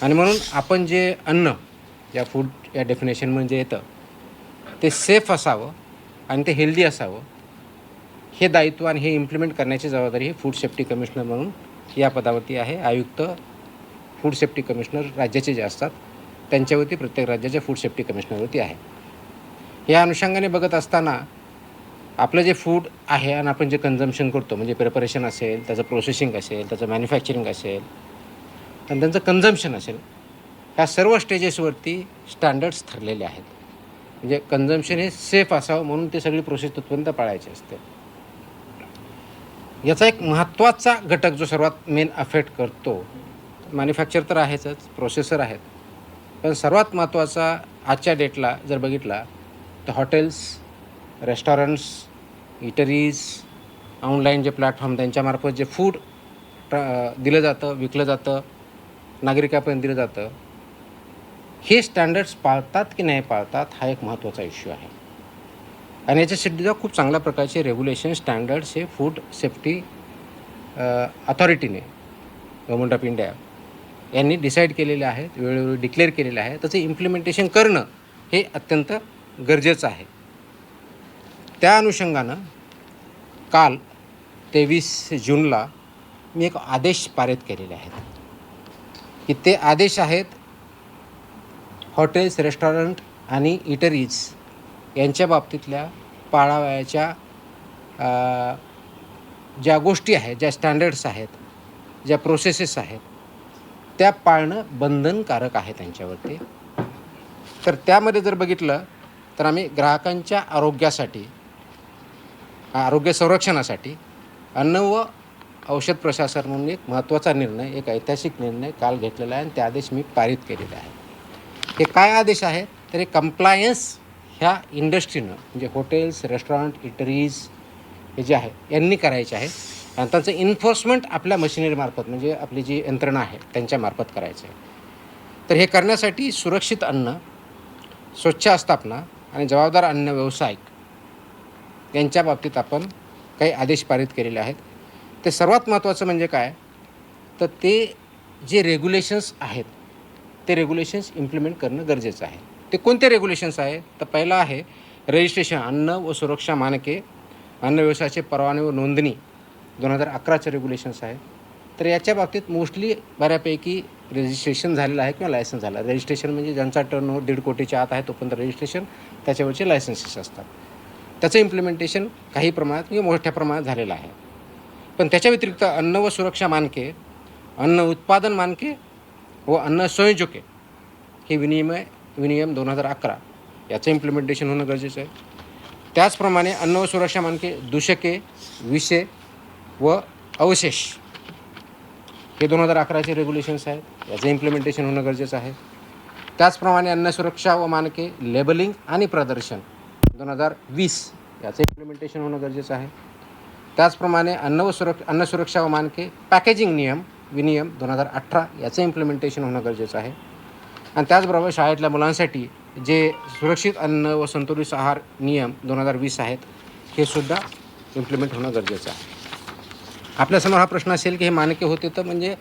आणि म्हणून आपण जे अन्न या फूड या डेफिनेशनमध्ये येतं ते सेफ असावं आणि ते हेल्दी असावं, हे दायित्व आणि हे इम्प्लिमेंट करण्याची जबाबदारी ही फूड सेफ्टी कमिशनर म्हणून या पदावरती आहे. आयुक्त फूड सेफ्टी कमिशनर राज्याचे जे असतात त्यांच्यावरती प्रत्येक राज्याच्या फूड सेफ्टी कमिशनरवरती आहे. या अनुषंगाने बघत असताना आपलं जे फूड आहे आणि आपण जे कन्झम्शन करतो म्हणजे प्रिपरेशन असेल, त्याचं प्रोसेसिंग असेल, त्याचं मॅन्युफॅक्चरिंग असेल आणि त्यांचं कन्झम्शन असेल, ह्या सर्व स्टेजेसवरती स्टँडर्ड्स ठरलेले आहेत. म्हणजे कन्झम्शन हे सेफ असावं म्हणून ते सगळी प्रोसेस तिथपर्यंत पाळायची असते. याचा एक महत्त्वाचा घटक जो सर्वात मेन अफेक्ट करतो, मॅन्युफॅक्चर तर आहेच, प्रोसेसर आहेत, पण सर्वात महत्त्वाचा आजच्या डेटला जर बघितला तर हॉटेल्स, रेस्टॉरंट्स, इटरीज, ऑनलाईन जे प्लॅटफॉर्म त्यांच्यामार्फत जे फूड दिलं जातं, विकलं जातं, नागरिकांपर्यंत दिलं जातं, हे स्टँडर्ड्स पाळतात की नाही पाळतात हा एक महत्त्वाचा इश्यू आहे. आणि याच्यासाठीसुद्धा खूप चांगल्या प्रकारचे रेग्युलेशन स्टँडर्ड्स हे फूड सेफ्टी अथॉरिटीने, गव्हर्नमेंट ऑफ इंडिया यांनी डिसाईड केलेले आहेत, वेळोवेळी डिक्लेअर केलेले आहे. त्याचं इम्प्लिमेंटेशन करणं हे अत्यंत गरजेचं आहे. त्या अनुषंगानं काल 23 जूनला मी एक आदेश पारित केलेले आहेत की ते आदेश आहेत हॉटेल्स, रेस्टॉरंट आणि इटरीज यांच्या बाबतीतल्या पाळावयाच्या ज्या गोष्टी आहेत, ज्या स्टँडर्ड्स आहेत, ज्या प्रोसेसेस आहेत, त्या पाळणं बंधनकारक आहे त्यांच्यावरती. तर त्यामध्ये जर बघितलं तर आम्ही ग्राहकांच्या आरोग्यासाठी, आरोग्य संरक्षणासाठी अन्न व औषध प्रशासन म्हणून एक महत्त्वाचा निर्णय, एक ऐतिहासिक निर्णय काल घेतलेला आहे आणि ते आदेश मी पारित केलेले आहे. हे काय आदेश आहे तर हे कंप्लायन्स ह्या इंडस्ट्रीनं म्हणजे हॉटेल्स, रेस्टॉरंट, इटरीज हे जे आहे यांनी करायचे आहे आणि त्यांचं इन्फोर्समेंट आपल्या मशिनरीमार्फत म्हणजे आपली जी यंत्रणा आहे त्यांच्यामार्फत करायचं आहे. तर हे करण्यासाठी सुरक्षित अन्न, स्वच्छ आस्थापना आणि जबाबदार अन्न व्यावसायिक यांच्या बाबतीत आपण काही आदेश पारित केलेले आहेत. ते सर्वात महत्त्वाचं म्हणजे काय तर ते जे रेग्युलेशन्स आहेत ते रेग्युलेशन्स इम्प्लिमेंट करणं गरजेचं आहे. ते कोणते रेग्युलेशन्स आहे तर पहिलं आहे रजिस्ट्रेशन, अन्न व सुरक्षा मानके, अन्न व्यवसायाचे परवाने व नोंदणी 2011चे रेग्युलेशन्स आहेत. तर याच्या बाबतीत मोस्टली बऱ्यापैकी रजिस्ट्रेशन झालेलं आहे किंवा लायसन्स झालं. रजिस्ट्रेशन म्हणजे ज्यांचा टर्नओव्हर 1.5 कोटीच्या आत आहे तोपर्यंत रजिस्ट्रेशन, त्याच्यावरचे लायसन्सेस असतात. त्याचं इम्प्लिमेंटेशन काही प्रमाणात किंवा मोठ्या प्रमाणात झालेलं आहे. पण त्याच्या व्यतिरिक्त अन्न व सुरक्षा मानके, अन्न उत्पादन मानके व अन्न संयोजके हे विनियम 2011 याचं इम्प्लिमेंटेशन होणं गरजेचं आहे. त्याचप्रमाणे अन्न व सुरक्षा मानके, दूषके, विषे व अवशेष हे 2011चे रेग्युलेशन्स आहेत, याचं इम्प्लिमेंटेशन होणं गरजेचं आहे. त्याचप्रमाणे अन्न सुरक्षा व मानके, लेबलिंग आणि प्रदर्शन 2020 याचं इम्प्लिमेंटेशन होणं गरजेचं आहे. त्याचप्रमाणे अन्न सुरक्षा व मानके, पॅकेजिंग विनियम 2018 याचं इम्प्लिमेंटेशन होणं गरजेचं आहे. आणि त्याचबरोबर शाळेतल्या मुलांसाठी जे सुरक्षित अन्न व संतुलित आहार नियम 2020 आहेत हे सुद्धा इम्प्लिमेंट होणं गरजेचं आहे. आपल्यासमोर हा प्रश्न असेल की हे मानके होते तर म्हणजे